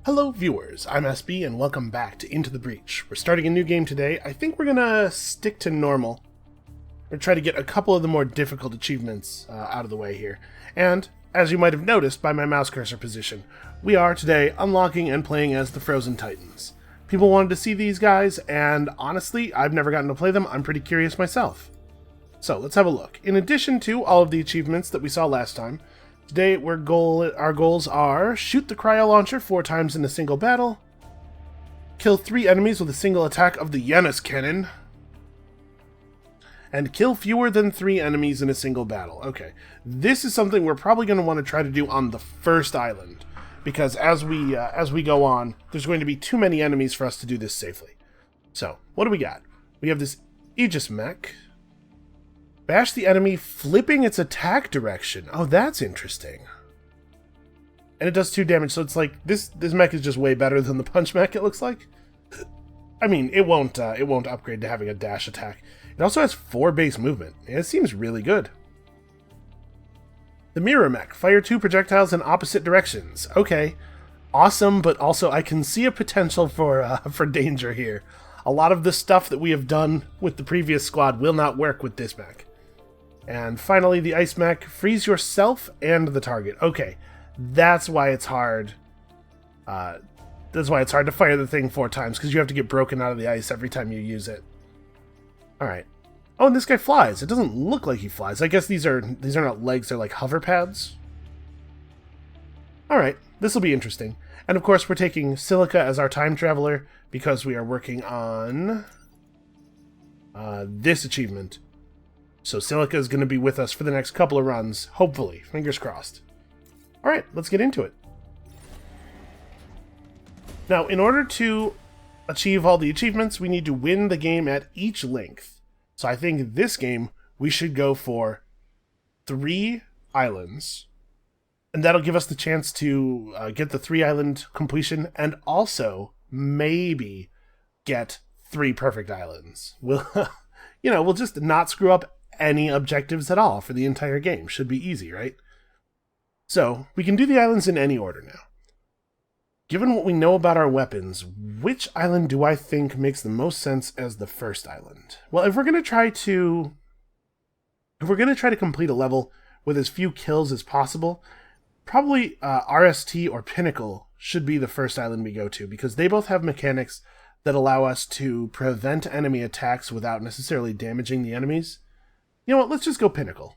Hello viewers, I'm SB and welcome back to Into the Breach. We're starting a new game today. I think we're gonna stick to normal. We're try to get a couple of the more difficult achievements out of the way here. And, as you might have noticed by my mouse cursor position, we are today unlocking and playing as the Frozen Titans. People wanted to see these guys, and honestly, I've never gotten to play them. I'm pretty curious myself. So, let's have a look. In addition to all of the achievements that we saw last time, today, our goals are shoot the cryo launcher 4 times in a single battle, kill 3 enemies with a single attack of the Janus cannon, and kill fewer than 3 enemies in a single battle. Okay, this is something we're probably going to want to try to do on the first island, because as we go on, there's going to be too many enemies for us to do this safely. So, what do we got? We have this Aegis mech. Bash the enemy, flipping its attack direction. Oh, that's interesting. And it does 2 damage, so it's like, this mech is just way better than the punch mech, it looks like. I mean, it won't upgrade to having a dash attack. It also has 4 base movement, and it seems really good. The mirror mech, fire 2 projectiles in opposite directions. Okay, awesome, but also I can see a potential for danger here. A lot of the stuff that we have done with the previous squad will not work with this mech. And finally, the ice mech, freeze yourself and the target. Okay, that's why it's hard. That's why it's hard to fire the thing 4 times, because you have to get broken out of the ice every time you use it. Alright. Oh, and this guy flies. It doesn't look like he flies. I guess these are not legs, they're like hover pads. Alright, this will be interesting. And of course, we're taking Silica as our time traveler, because we are working on this achievement. So Silica is going to be with us for the next couple of runs, hopefully. Fingers crossed. Alright, let's get into it. Now, in order to achieve all the achievements, we need to win the game at each length. So I think this game, we should go for 3 islands. And that'll give us the chance to get the 3-island completion, and also maybe get 3 perfect islands. We'll, we'll just not screw up any objectives at all for the entire game. Should be easy, right? So, we can do the islands in any order now. Given what we know about our weapons, which island do I think makes the most sense as the first island? Well, if we're going to try to complete a level with as few kills as possible, probably RST or Pinnacle should be the first island we go to, because they both have mechanics that allow us to prevent enemy attacks without necessarily damaging the enemies. You know what, let's just go Pinnacle.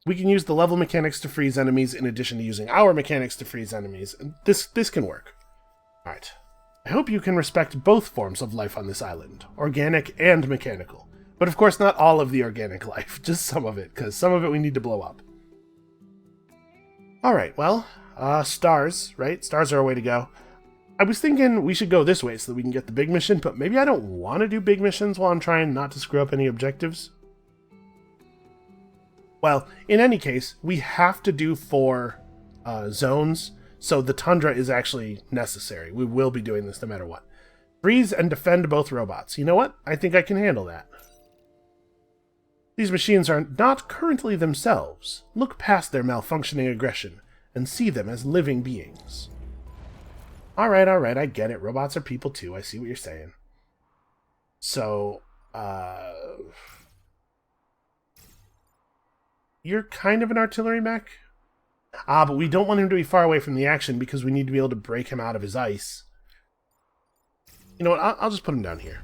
We can use the level mechanics to freeze enemies in addition to using our mechanics to freeze enemies. This can work. Alright. I hope you can respect both forms of life on this island, organic and mechanical. But of course not all of the organic life, just some of it, because some of it we need to blow up. Alright, well, stars, right? Stars are our way to go. I was thinking we should go this way so that we can get the big mission, but maybe I don't want to do big missions while I'm trying not to screw up any objectives. Well, in any case, we have to do 4 zones, so the tundra is actually necessary. We will be doing this no matter what. Freeze and defend both robots. You know what? I think I can handle that. These machines are not currently themselves. Look past their malfunctioning aggression and see them as living beings. Alright, I get it. Robots are people too. I see what you're saying. So, you're kind of an artillery mech? But we don't want him to be far away from the action because we need to be able to break him out of his ice. You know what? I'll just put him down here.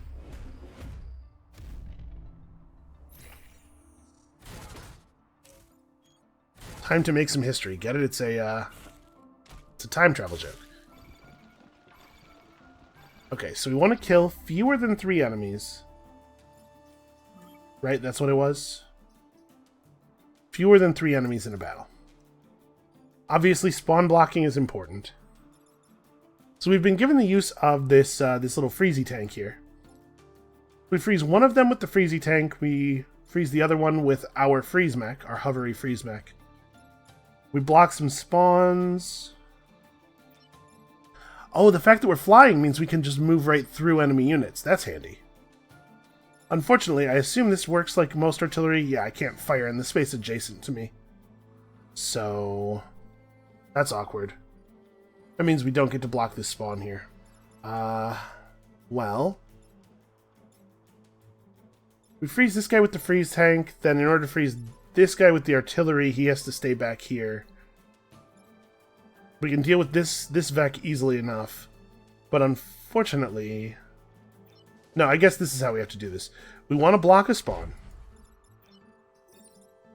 Time to make some history. Get it? It's a time travel joke. Okay, so we want to kill fewer than 3 enemies. Right? That's what it was? Fewer than 3 enemies in a battle. Obviously, spawn blocking is important. So we've been given the use of this little freezy tank here. We freeze one of them with the freezy tank. We freeze the other one with our freeze mech, our hovery freeze mech. We block some spawns. Oh, the fact that we're flying means we can just move right through enemy units. That's handy. Unfortunately, I assume this works like most artillery. Yeah, I can't fire in the space adjacent to me. So, that's awkward. That means we don't get to block this spawn here. Well... we freeze this guy with the freeze tank, then in order to freeze this guy with the artillery, he has to stay back here. We can deal with this Vec easily enough. But unfortunately... no, I guess this is how we have to do this. We want to block a spawn.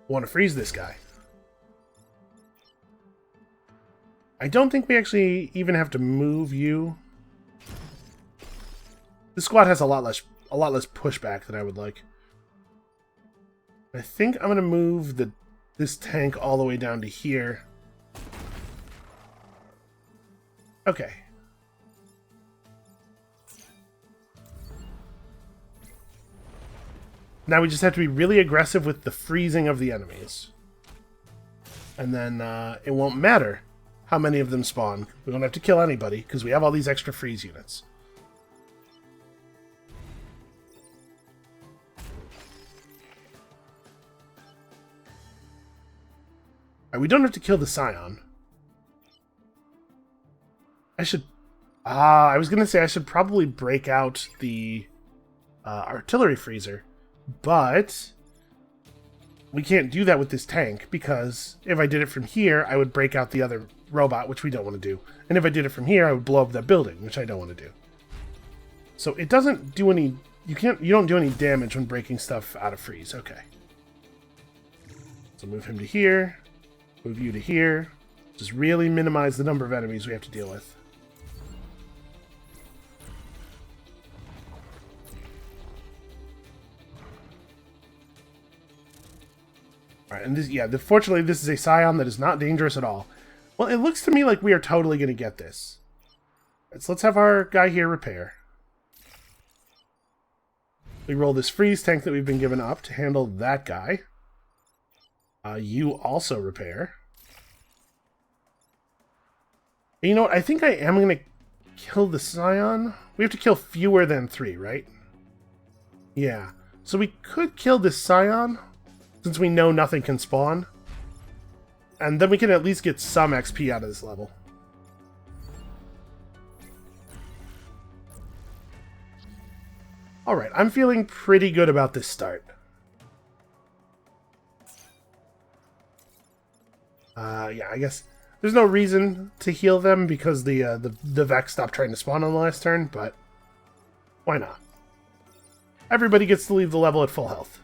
We want to freeze this guy. I don't think we actually even have to move you. This squad has a lot less pushback than I would like. I think I'm going to move this tank all the way down to here. Okay. Now we just have to be really aggressive with the freezing of the enemies. And then it won't matter how many of them spawn. We don't have to kill anybody because we have all these extra freeze units. Alright, we don't have to kill the Scion. I should... I was going to say I should probably break out the artillery freezer. But we can't do that with this tank, because if I did it from here, I would break out the other robot, which we don't want to do. And if I did it from here, I would blow up that building, which I don't want to do. So it doesn't do any... you don't do any damage when breaking stuff out of freeze. Okay. So move him to here. Move you to here. Just really minimize the number of enemies we have to deal with. Alright, and this, yeah, fortunately this is a Scion that is not dangerous at all. Well, it looks to me like we are totally going to get this. Right, so let's have our guy here repair. We roll this freeze tank that we've been given up to handle that guy. You also repair. And you know what? I think I am going to kill the Scion. We have to kill fewer than 3, right? Yeah. So we could kill this Scion, since we know nothing can spawn. And then we can at least get some XP out of this level. Alright, I'm feeling pretty good about this start. Yeah, I guess there's no reason to heal them because the Vex stopped trying to spawn on the last turn, but why not? Everybody gets to leave the level at full health.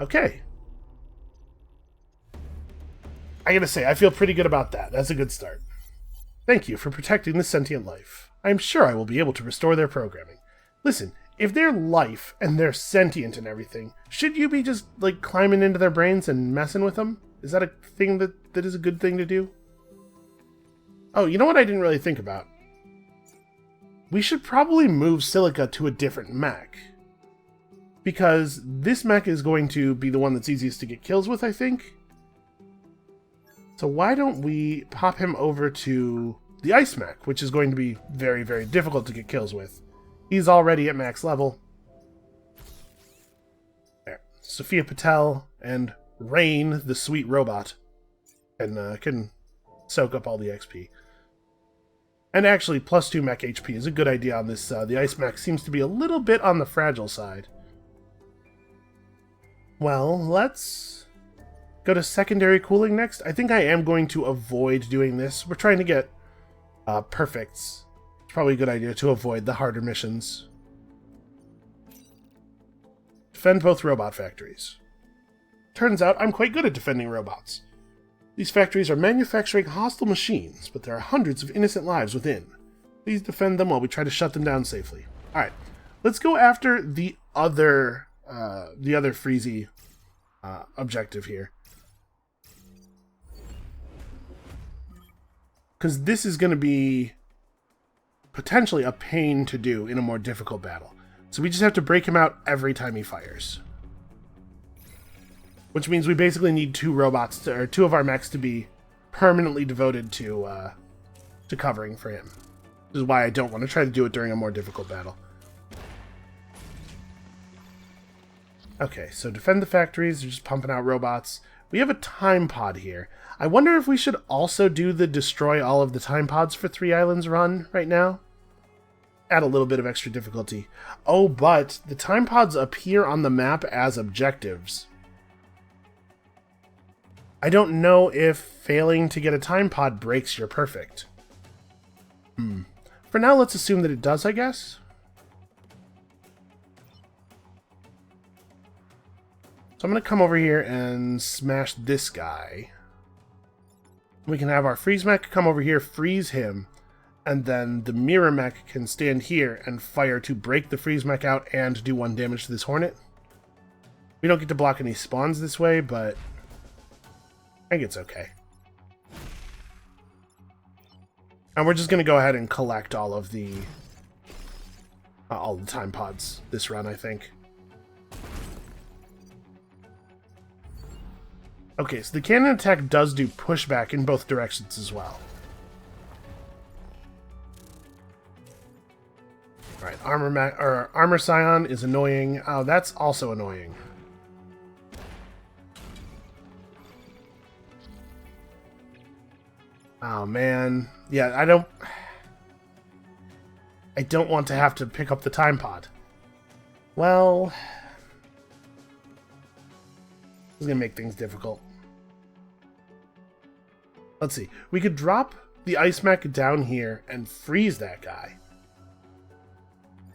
Okay. I gotta say, I feel pretty good about that. That's a good start. Thank you for protecting this sentient life. I am sure I will be able to restore their programming. Listen, if they're life and they're sentient and everything, should you be just, like, climbing into their brains and messing with them? Is that a thing that is a good thing to do? Oh, you know what I didn't really think about? We should probably move Silica to a different mech. Because this mech is going to be the one that's easiest to get kills with, I think. So why don't we pop him over to the Ice Mech, which is going to be very, very difficult to get kills with. He's already at max level. There. Sophia Patel and Rain, the sweet robot, can soak up all the XP. And actually, +2 mech HP is a good idea on this. The Ice Mech seems to be a little bit on the fragile side. Well, let's go to secondary cooling next. I think I am going to avoid doing this. We're trying to get perfects. It's probably a good idea to avoid the harder missions. Defend both robot factories. Turns out I'm quite good at defending robots. These factories are manufacturing hostile machines, but there are hundreds of innocent lives within. Please defend them while we try to shut them down safely. Alright, let's go after the other Freezy objective here. Because this is going to be potentially a pain to do in a more difficult battle. So we just have to break him out every time he fires. Which means we basically need two of our mechs to be permanently devoted to covering for him. This is why I don't want to try to do it during a more difficult battle. Okay, so defend the factories. They're just pumping out robots. we have a time pod here. I wonder if we should also do the destroy all of the time pods for 3 islands run right now. Add a little bit of extra difficulty. Oh, but the time pods appear on the map as objectives. I don't know if failing to get a time pod breaks your perfect. For now, let's assume that it does, I guess. So I'm going to come over here and smash this guy. We can have our freeze mech come over here, freeze him, and then the mirror mech can stand here and fire to break the freeze mech out and do 1 damage to this hornet. We don't get to block any spawns this way, but I think it's okay. And we're just going to go ahead and collect all the time pods this run, I think. Okay, so the cannon attack does do pushback in both directions as well. Alright, Armor Scion is annoying. Oh, that's also annoying. Oh, man. Yeah, I don't want to have to pick up the time pod. Well, this is going to make things difficult. Let's see. We could drop the ice mech down here and freeze that guy.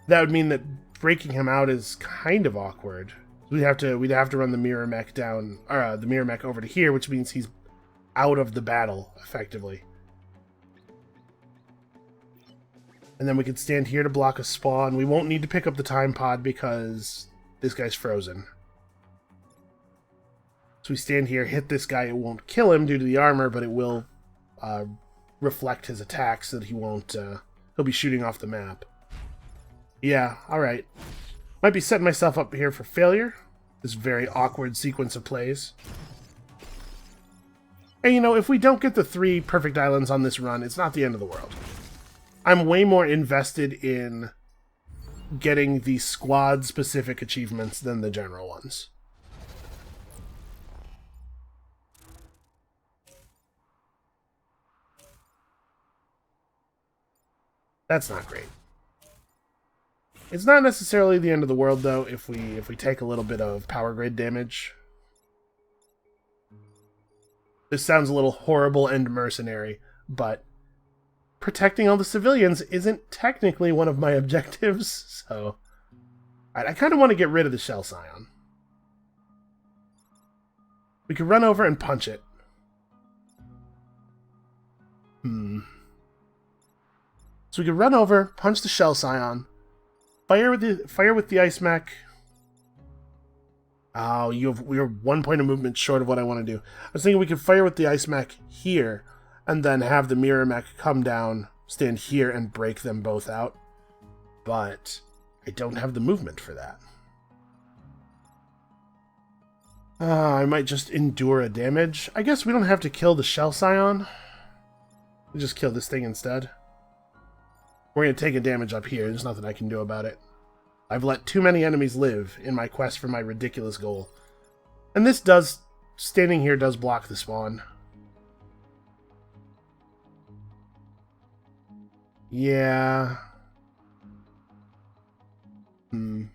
That would mean that breaking him out is kind of awkward. We'd have to run the mirror mech down, or the mirror mech over to here, which means he's out of the battle effectively. And then we could stand here to block a spawn. We won't need to pick up the time pod because this guy's frozen. So we stand here, hit this guy. It won't kill him due to the armor, but it will reflect his attack so that he won't. He'll be shooting off the map. Yeah, alright. Might be setting myself up here for failure. This very awkward sequence of plays. And, you know, if we don't get the 3 perfect islands on this run, it's not the end of the world. I'm way more invested in getting the squad-specific achievements than the general ones. That's not great. It's not necessarily the end of the world, though, if we take a little bit of power grid damage. This sounds a little horrible and mercenary, but protecting all the civilians isn't technically one of my objectives, so I kind of want to get rid of the Shell Scion. We could run over and punch it. So we could run over, punch the Shell Scion, fire with the ice mech. Oh, you're 1 point of movement short of what I want to do. I was thinking we could fire with the ice mech here, and then have the mirror mech come down, stand here, and break them both out. But I don't have the movement for that. I might just endure a damage. I guess we don't have to kill the Shell Scion. We'll just kill this thing instead. We're going to take a damage up here. There's nothing I can do about it. I've let too many enemies live in my quest for my ridiculous goal. And this does... standing here does block the spawn. Yeah. I'm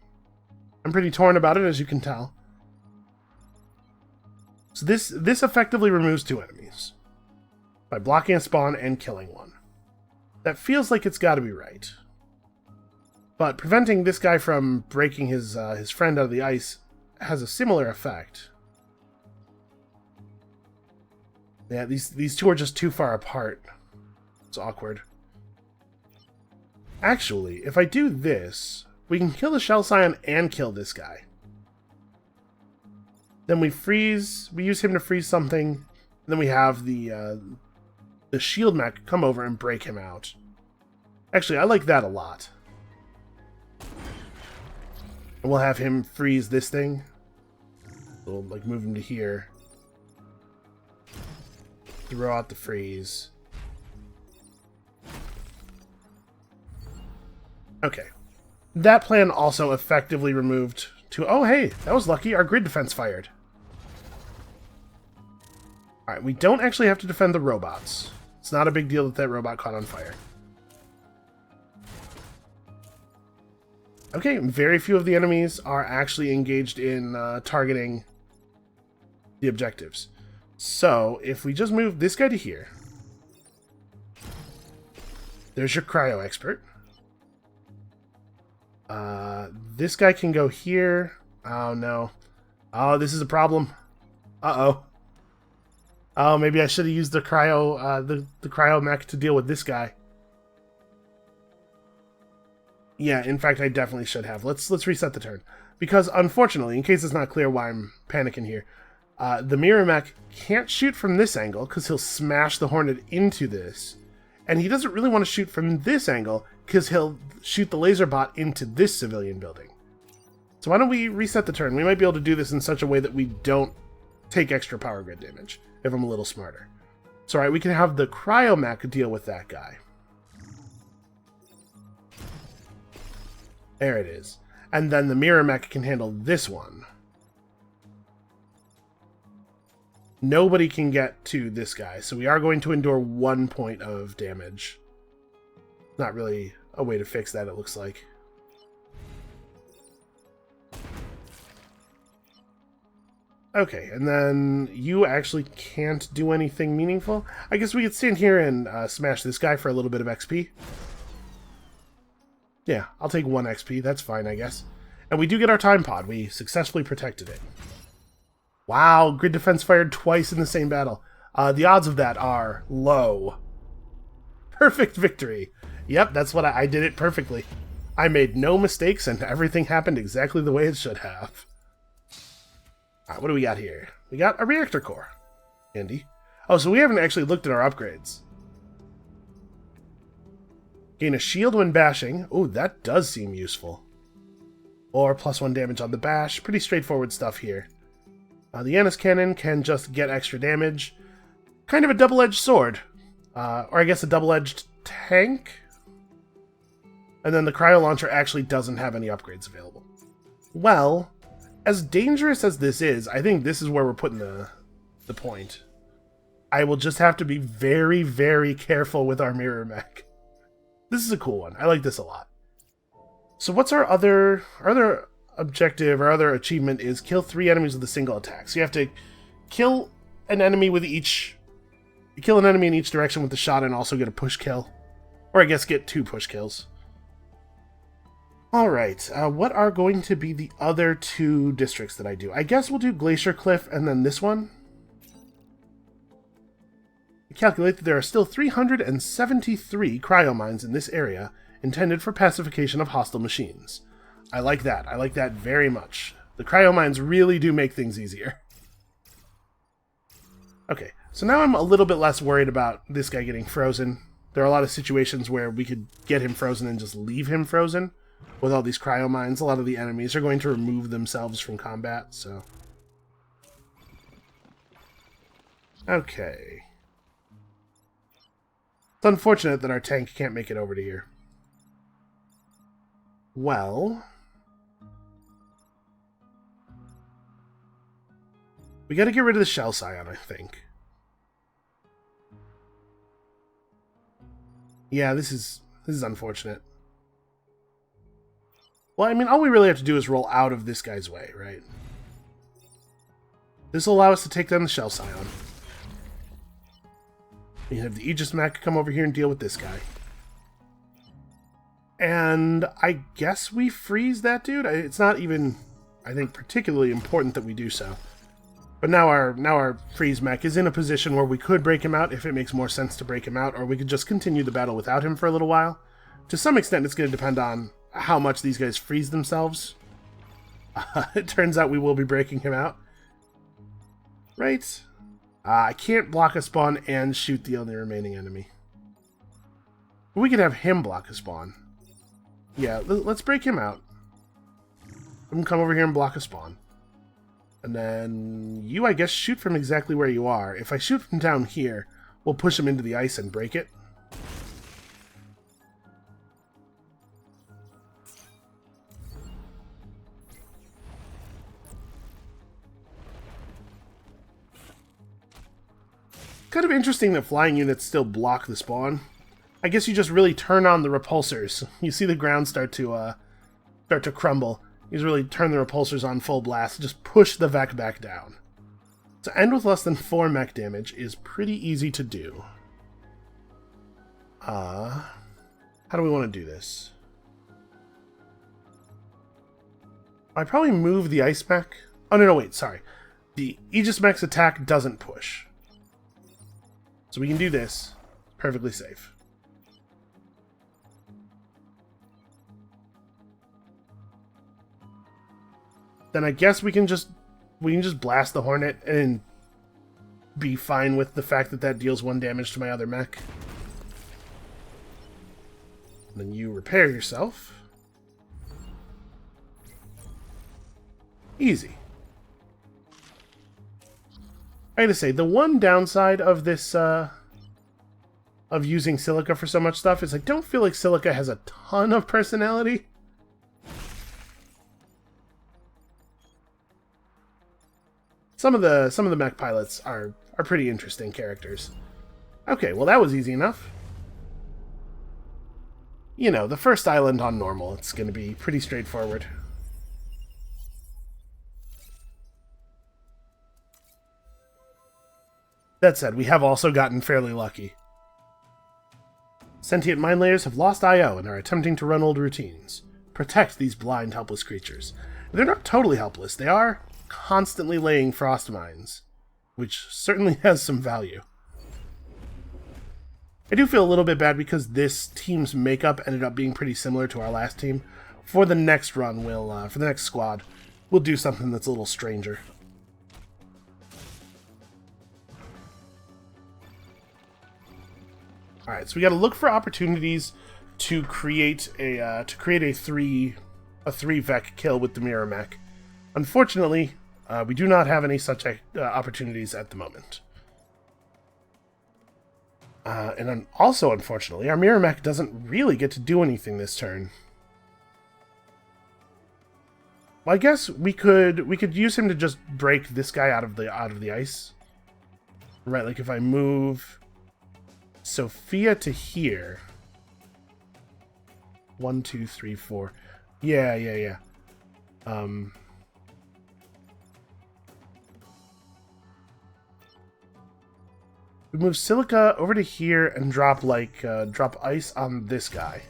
pretty torn about it, as you can tell. So this effectively removes 2 enemies. By blocking a spawn and killing one. That feels like it's got to be right. But preventing this guy from breaking his friend out of the ice has a similar effect. Yeah, these 2 are just too far apart. It's awkward. Actually, if I do this, we can kill the Shell Scion and kill this guy. Then we use him to freeze something, and then we have the shield mech come over and break him out. Actually, I like that a lot. And we'll have him freeze this thing. We'll move him to here. Throw out the freeze. Okay. That plan also effectively removed 2... Oh, hey! That was lucky. Our grid defense fired. Alright, we don't actually have to defend the robots. It's not a big deal that that robot caught on fire. Okay, very few of the enemies are actually engaged in targeting the objectives. So, if we just move this guy to here. There's your cryo expert. This guy can go here. Oh, no. Oh, this is a problem. Uh-oh. Oh, maybe I should have used the cryo, the cryo mech to deal with this guy. Yeah, in fact, I definitely should have. Let's reset the turn. Because, unfortunately, in case it's not clear why I'm panicking here, the mirror mech can't shoot from this angle because he'll smash the Hornet into this. And he doesn't really want to shoot from this angle because he'll shoot the laser bot into this civilian building. So why don't we reset the turn? We might be able to do this in such a way that we don't take extra power grid damage, if I'm a little smarter. So, alright, we can have the cryo mech deal with that guy. There it is. And then the mirror mech can handle this one. Nobody can get to this guy, so we are going to endure 1 point of damage. Not really a way to fix that, it looks like. Okay, and then you actually can't do anything meaningful. I guess we could stand here and smash this guy for a little bit of XP. Yeah, I'll take 1 XP. That's fine, I guess. And we do get our time pod. We successfully protected it. Wow, grid defense fired twice in the same battle. The odds of that are low. Perfect victory. Yep, that's what I did it perfectly. I made no mistakes and everything happened exactly the way it should have. Alright, what do we got here? We got a reactor core. Handy. Oh, so we haven't actually looked at our upgrades. Gain a shield when bashing. Oh, that does seem useful. Or +1 damage on the bash. Pretty straightforward stuff here. The Annis cannon can just get extra damage. Kind of a double-edged sword. Or I guess a double-edged tank? And then the cryo launcher actually doesn't have any upgrades available. Well, as dangerous as this is, I think this is where we're putting the point. I will just have to be very, very careful with our mirror mech. This is a cool one. I like this a lot. So what's our other objective or other achievement is kill 3 enemies with a single attack. So you have to kill an enemy with each... Kill an enemy in each direction with the shot and also get a push kill. Or I guess get 2 push kills. Alright, what are going to be the other 2 districts that I do? I guess we'll do Glacier Cliff and then this one. We calculate that there are still 373 cryomines in this area, intended for pacification of hostile machines. I like that. I like that very much. The cryomines really do make things easier. Okay, so now I'm a little bit less worried about this guy getting frozen. There are a lot of situations where we could get him frozen and just leave him frozen. With all these cryomines, a lot of the enemies are going to remove themselves from combat, so... Okay. It's unfortunate that our tank can't make it over to here. Well... we gotta get rid of the shell scion, I think. Yeah, this is unfortunate. Well, I mean, all we really have to do is roll out of this guy's way, right? This will allow us to take down the shell scion. We have the Aegis mech come over here and deal with this guy. And I guess we freeze that dude? It's not even, I think, particularly important that we do so. But now our freeze mech is in a position where we could break him out if it makes more sense to break him out, or we could just continue the battle without him for a little while. To some extent, it's going to depend on how much these guys freeze themselves. It turns out we will be breaking him out. Right? I can't block a spawn and shoot the only remaining enemy. We could have him block a spawn. Yeah, let's break him out. I'm gonna come over here and block a spawn. And then you, I guess, shoot from exactly where you are. If I shoot from down here, we'll push him into the ice and break it. kind of interesting that flying units still block the spawn. I guess you just really turn on the repulsors. You see the ground start to crumble. You just really turn the repulsors on full blast, just push the Vec back down. To end with less than 4 mech damage is pretty easy to do. How do we want to do this? I'd probably move the ice mech. Oh, no, wait, sorry. The Aegis mech's attack doesn't push. So we can do this perfectly safe. Then I guess we can just blast the Hornet and be fine with the fact that that deals 1 damage to my other mech. And then you repair yourself. Easy. I gotta say, the one downside of this, of using Silica for so much stuff is I don't feel like Silica has a ton of personality. Some of the mech pilots are pretty interesting characters. Okay, well that was easy enough. You know, the first island on normal, it's gonna be pretty straightforward. That said, we have also gotten fairly lucky. Sentient mine layers have lost I.O. and are attempting to run old routines. Protect these blind, helpless creatures. They're not totally helpless. They are constantly laying frost mines, which certainly has some value. I do feel a little bit bad because this team's makeup ended up being pretty similar to our last team. For the next run, for the next squad, we'll do something that's a little stranger. Alright, so we got to look for opportunities to create a 3 Vec kill with the mirror mech. Unfortunately, we do not have any such opportunities at the moment. And also, unfortunately, our mirror mech doesn't really get to do anything this turn. Well, I guess we could use him to just break this guy out of the ice. Right, like if I move Sophia to here. 1, 2, 3, 4. Yeah. We move Silica over to here and drop drop ice on this guy.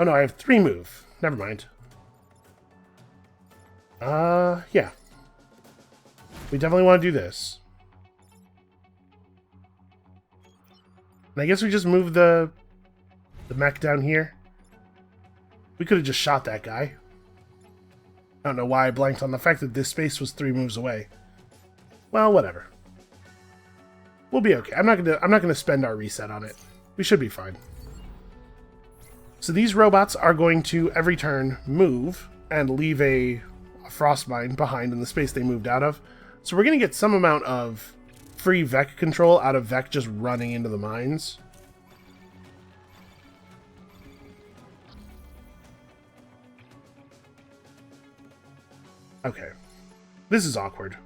Oh no, I have 3 move. Never mind. Yeah. We definitely want to do this. And I guess we just move the mech down here. We could have just shot that guy. I don't know why I blanked on the fact that this space was 3 moves away. Well, whatever. We'll be okay. I'm not gonna spend our reset on it. We should be fine. So these robots are going to every turn move and leave a frost mine behind in the space they moved out of. So we're gonna get some amount of free Vec control out of Vec just running into the mines. Okay. This is awkward.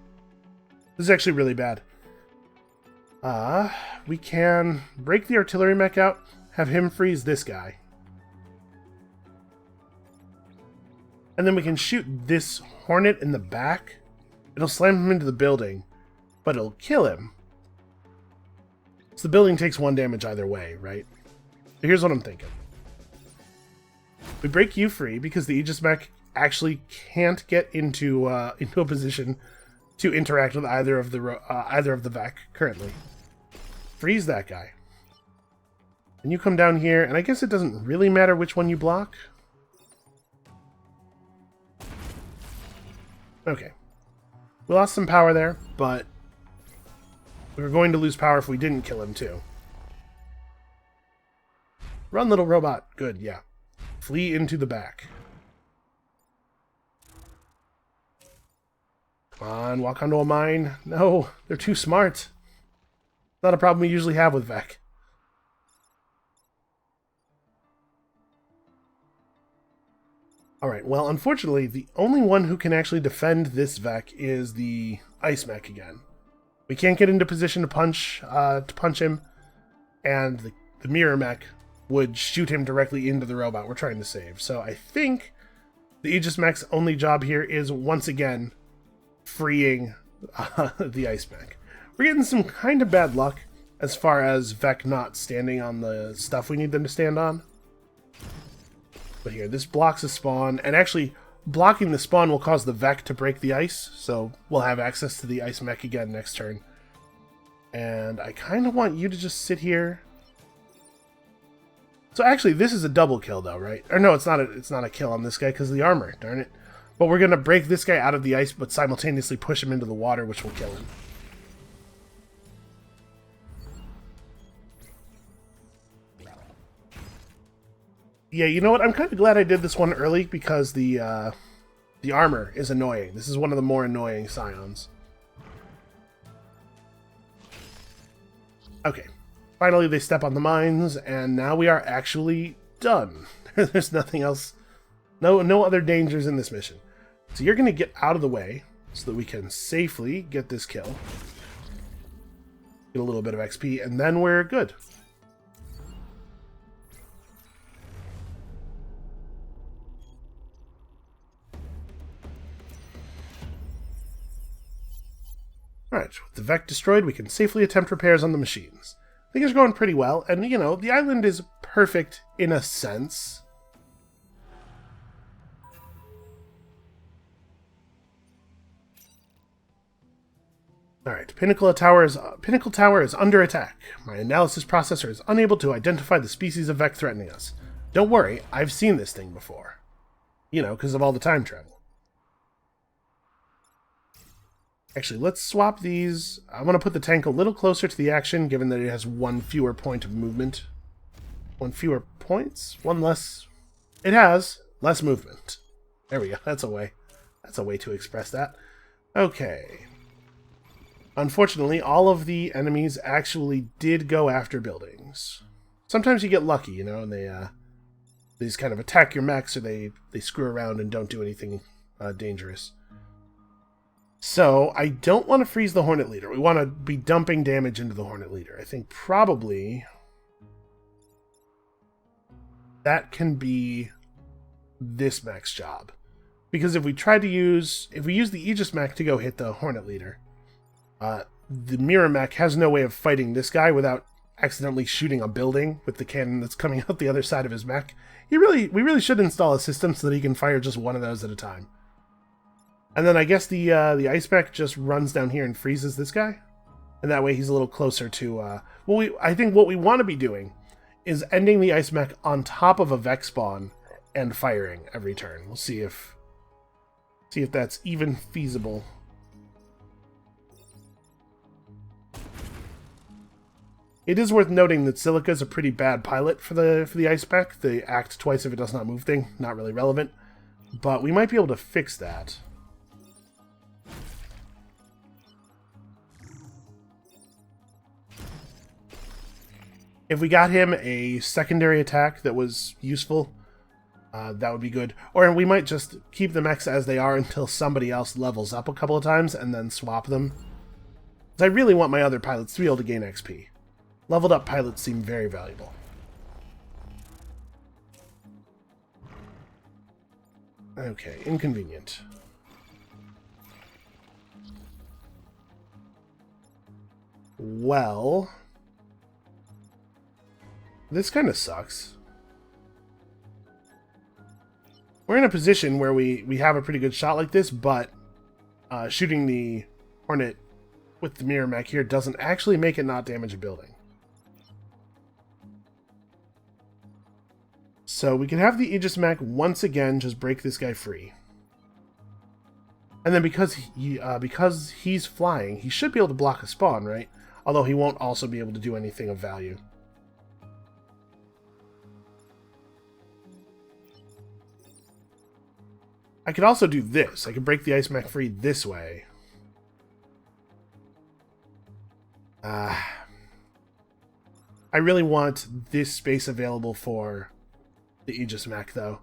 This is actually really bad. We can break the artillery mech out, have him freeze this guy. And then we can shoot this Hornet in the back. It'll slam him into the building, but it'll kill him. So the building takes 1 damage either way, right? So here's what I'm thinking. We break you free because the Aegis mech actually can't get into a position to interact with either of the Vec currently. Freeze that guy. And you come down here, and I guess it doesn't really matter which one you block. Okay. We lost some power there, but we were going to lose power if we didn't kill him too. Run, little robot. Good, yeah. Flee into the back. Come on, walk onto a mine. No, they're too smart. Not a problem we usually have with Vec. Alright, well, unfortunately, the only one who can actually defend this Vec is the Ice Mech again. We can't get into position to punch him, and the mirror mech would shoot him directly into the robot we're trying to save. So I think the Aegis mech's only job here is, once again, freeing the ice mech. We're getting some kind of bad luck as far as Vec not standing on the stuff we need them to stand on. But here, this blocks a spawn, and actually blocking the spawn will cause the Vec to break the ice, so we'll have access to the ice mech again next turn. And I kind of want you to just sit here. So actually, this is a double kill, though, right? Or no, it's not a kill on this guy because of the armor, darn it. But we're going to break this guy out of the ice, but simultaneously push him into the water, which will kill him. Yeah, you know what? I'm kind of glad I did this one early because the armor is annoying. This is one of the more annoying scions. Okay. Finally, they step on the mines, and now we are actually done. There's nothing else. No other dangers in this mission. So you're going to get out of the way so that we can safely get this kill. Get a little bit of XP, and then we're good. Alright, with the Vec destroyed, we can safely attempt repairs on the machines. Things are going pretty well, and, you know, the island is perfect in a sense. Alright, Pinnacle Tower is under attack. My analysis processor is unable to identify the species of Vec threatening us. Don't worry, I've seen this thing before. You know, because of all the time travel. Actually, let's swap these. I want to put the tank a little closer to the action, given that it has one fewer point of movement. One fewer points? One less... It has less movement. There we go. That's a way. That's a way to express that. Okay. Unfortunately, all of the enemies actually did go after buildings. Sometimes you get lucky, you know, and they just kind of attack your mechs, or they screw around and don't do anything dangerous. So, I don't want to freeze the Hornet Leader. We want to be dumping damage into the Hornet Leader. I think probably that can be this mech's job. Because if we use the Aegis mech to go hit the Hornet Leader, the Mirror mech has no way of fighting this guy without accidentally shooting a building with the cannon that's coming out the other side of his mech. We really should install a system so that he can fire just one of those at a time. And then I guess the ice mech just runs down here and freezes this guy. And that way he's a little closer to... I think what we want to be doing is ending the ice mech on top of a Vec spawn and firing every turn. We'll see if that's even feasible. It is worth noting that Silica is a pretty bad pilot for the ice mech. The act twice if it does not move thing, not really relevant. But we might be able to fix that. If we got him a secondary attack that was useful, that would be good. Or we might just keep the mechs as they are until somebody else levels up a couple of times and then swap them. Because I really want my other pilots to be able to gain XP. Leveled up pilots seem very valuable. Okay, inconvenient. Well... this kind of sucks. We're in a position where we have a pretty good shot like this, but shooting the Hornet with the Mirror mech here doesn't actually make it not damage a building. So we can have the Aegis mech once again just break this guy free. And then because he's flying, he should be able to block a spawn, right? Although he won't also be able to do anything of value. I could also do this. I could break the ice mech free this way. I really want this space available for the Aegis mech, though.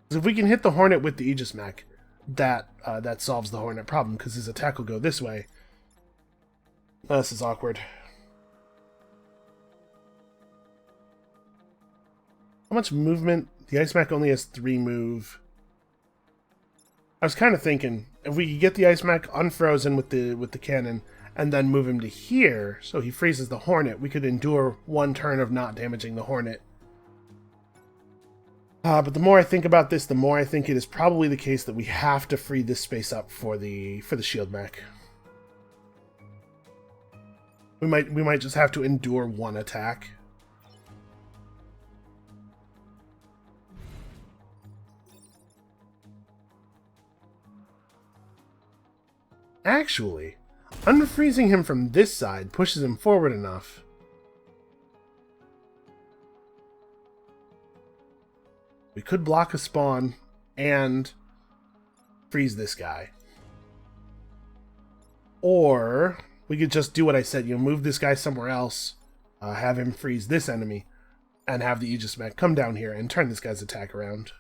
Because if we can hit the Hornet with the Aegis mech, that solves the Hornet problem, because his attack will go this way. This is awkward. How much movement? The ice mech only has 3 move. I was kind of thinking, if we could get the ice mech unfrozen with the cannon, and then move him to here, so he freezes the Hornet, we could endure 1 turn of not damaging the Hornet. But the more I think about this, the more I think it is probably the case that we have to free this space up for the shield mech. We might just have to endure 1 attack. Actually, unfreezing him from this side pushes him forward enough. We could block a spawn and freeze this guy. Or we could just do what I said, move this guy somewhere else, have him freeze this enemy, and have the Aegis mech come down here and turn this guy's attack around.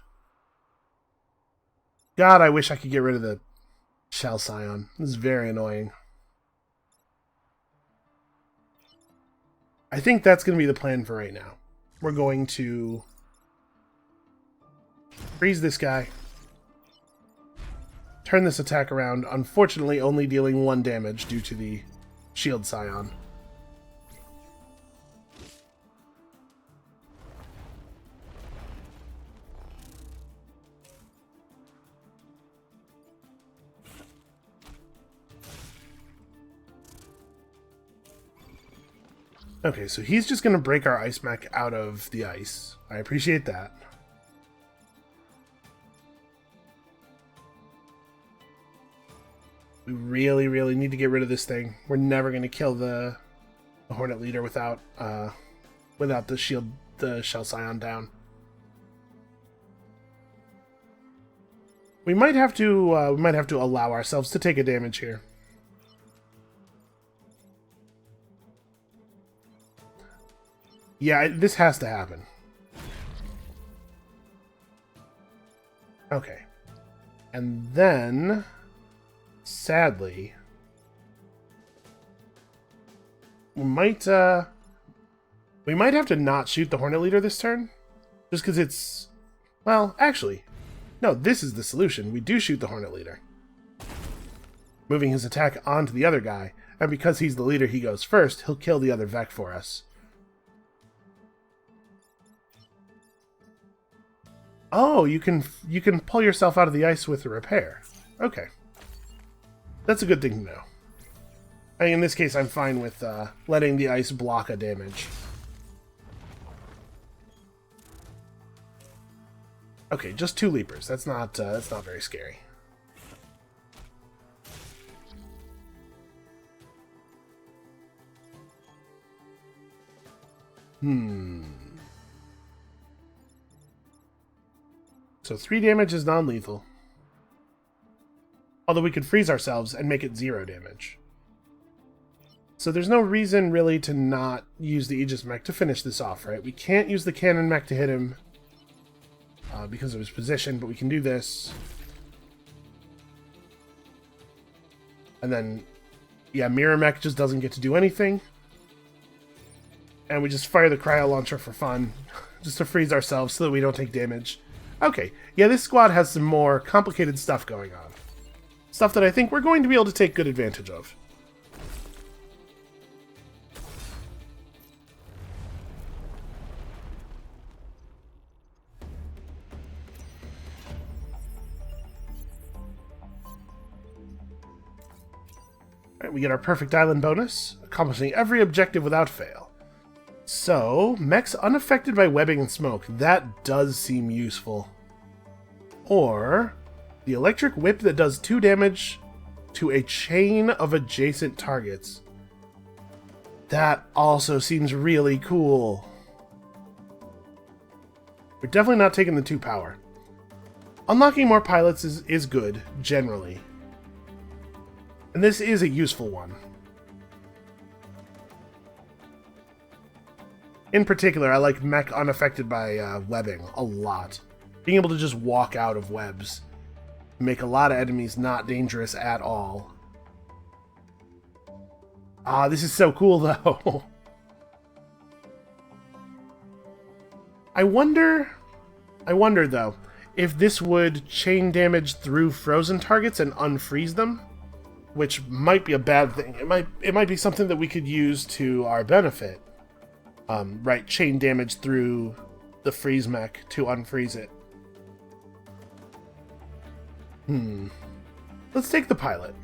God, I wish I could get rid of the Shell Scion. This is very annoying. I think that's going to be the plan for right now. We're going to freeze this guy, turn this attack around, unfortunately only dealing 1 damage due to the Shield Scion. Okay, so he's just going to break our ice mech out of the ice. I appreciate that. We really, really need to get rid of this thing. We're never going to kill the Hornet Leader without the Shell Scion down. We might have to allow ourselves to take a damage here. Yeah, this has to happen. Okay. And then, sadly, we might have to not shoot the Hornet Leader this turn. Just because it's... Well, actually, no, this is the solution. We do shoot the Hornet Leader, moving his attack onto the other guy, and because he's the leader, he goes first, he'll kill the other Vec for us. Oh, you can pull yourself out of the ice with a repair. Okay. That's a good thing to know. I mean, in this case, I'm fine with letting the ice block a damage. Okay, just 2 leapers. That's not very scary. So 3 damage is non-lethal. Although we could freeze ourselves and make it 0 damage. So there's no reason really to not use the Aegis mech to finish this off, right? We can't use the cannon mech to hit him because of his position, but we can do this. And then, yeah, Mirror Mech just doesn't get to do anything. And we just fire the cryo launcher for fun, just to freeze ourselves so that we don't take damage. Okay, yeah, this squad has some more complicated stuff going on. Stuff that I think we're going to be able to take good advantage of. Alright, we get our perfect island bonus, accomplishing every objective without fail. So, mechs unaffected by webbing and smoke. That does seem useful. Or, the electric whip that does 2 damage to a chain of adjacent targets. That also seems really cool. We're definitely not taking the 2 power. Unlocking more pilots is good, generally. And this is a useful one. In particular, I like mech unaffected by webbing a lot. Being able to just walk out of webs. Make a lot of enemies not dangerous at all. Ah, this is so cool, though. I wonder, though, if this would chain damage through frozen targets and unfreeze them, which might be a bad thing. It might be something that we could use to our benefit. Right, chain damage through the freeze mech to unfreeze it. Let's take the pilot.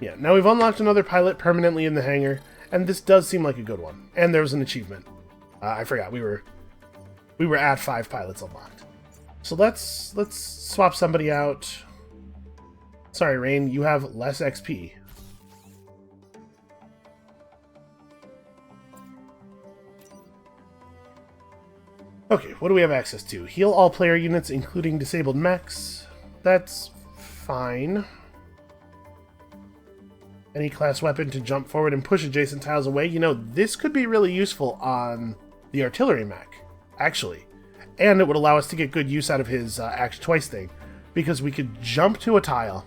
Yeah, now we've unlocked another pilot permanently in the hangar, and this does seem like a good one. And there was an achievement. I forgot, we were at 5 pilots unlocked. So let's swap somebody out. Sorry, Rain, you have less XP. Okay, what do we have access to? Heal all player units, including disabled mechs. That's fine. Any class weapon to jump forward and push adjacent tiles away. You know, this could be really useful on the artillery mech, actually. And it would allow us to get good use out of his act twice thing, because we could jump to a tile,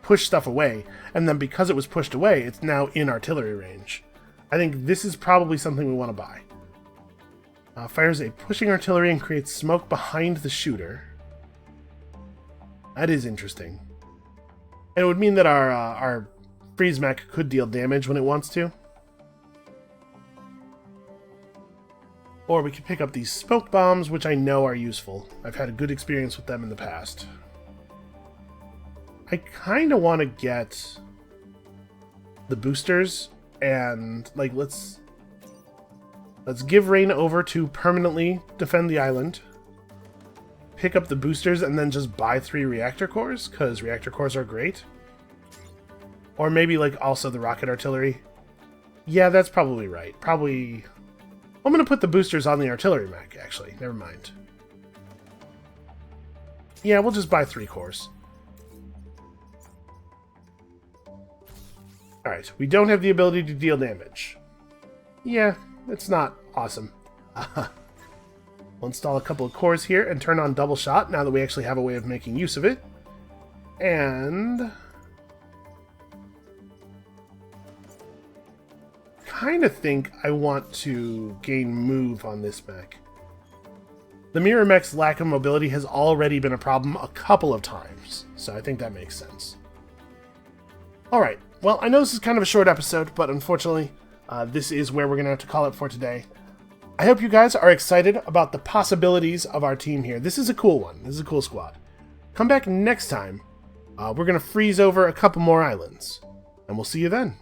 push stuff away, and then because it was pushed away, it's now in artillery range. I think this is probably something we want to buy. Fires a pushing artillery and creates smoke behind the shooter. That is interesting. And it would mean that our freeze mech could deal damage when it wants to. Or we could pick up these smoke bombs, which I know are useful. I've had a good experience with them in the past. I kind of want to get the boosters and, like, let's give Rain over to permanently defend the island. Pick up the boosters and then just buy 3 reactor cores, because reactor cores are great. Or maybe, like, also the rocket artillery. Yeah, that's probably right. Probably... I'm going to put the boosters on the artillery mech, actually. Never mind. Yeah, we'll just buy 3 cores. Alright, we don't have the ability to deal damage. Yeah, it's not awesome. We'll install a couple of cores here and turn on double shot now that we actually have a way of making use of it. And... kind of think I want to gain move on this mech. The mirror mech's lack of mobility has already been a problem a couple of times, so I think that makes sense. Alright, well, I know this is kind of a short episode, but unfortunately, this is where we're going to have to call it for today. I hope you guys are excited about the possibilities of our team here. This is a cool one. This is a cool squad. Come back next time. We're going to freeze over a couple more islands, and we'll see you then.